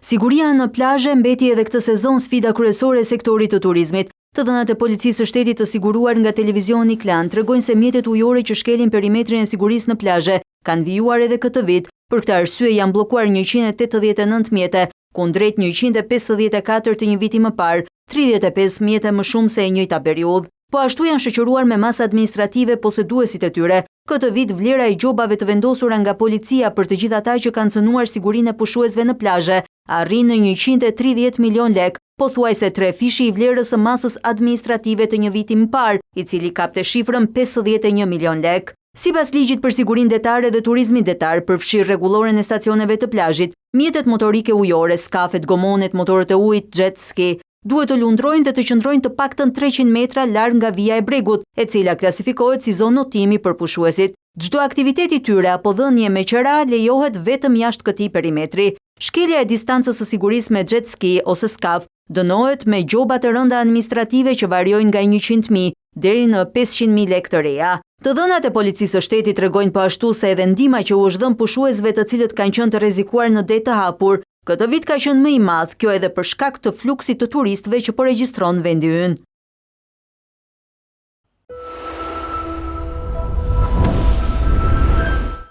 Siguria në plazhe mbeti edhe këtë sezon sfida kryesore e sektorit të turizmit. Të dhënat e policisë së shtetit të siguruar nga televizioni Klan tregojnë se mjetet ujore që shkelin perimetrin e sigurisë në plazhe kanë vijuar edhe këtë vit. Për këtë arsye janë bllokuar 189 mjete, kundrejt 154 të një viti më parë, 35 mjete më shumë se e njëjta periudhë. Po ashtu janë shoqëruar me masa administrative poseduesit e tyre. Këtë vit vlera e gjobave të vendosura nga policia për të gjithë ata që kanë cënuar sigurinë e pushuesve në plazhe arrin në 130 milion lek, pothuajse 3 fishi i vlerës së masës administrative të një viti më parë, i cili kapte shifrën 51 milion lek. Sipas ligjit për sigurinë detare dhe turizmin detar, përfshirë rregulloren e stacioneve të plazhit, mjetet motorike ujore, skafet, gomonet, motorët e ujit, jet ski, duhet të lundrojnë dhe të qëndrojnë të paktën 300 metra larg nga vija e bregut, e cila klasifikohet si zonë notimi për pushuesit. Çdo aktivitet i tyre apo dhënie me qera lejohet vetëm jashtë këtij perimetri. Shkelja e distancës së sigurisë me jet ski ose skaf dënohet me gjoba të rënda administrative që variojnë nga 100.000 deri në 500.000 lek të reja. Të dhënat e policisë së shtetit tregojnë po ashtu se edhe ndihma që u është dhënë pushuesve të cilët kanë qenë të rrezikuar në det të hapur, këtë vit ka qenë më i madh, kjo edhe për shkak të fluksit të turistëve që po regjistron vendi ynë.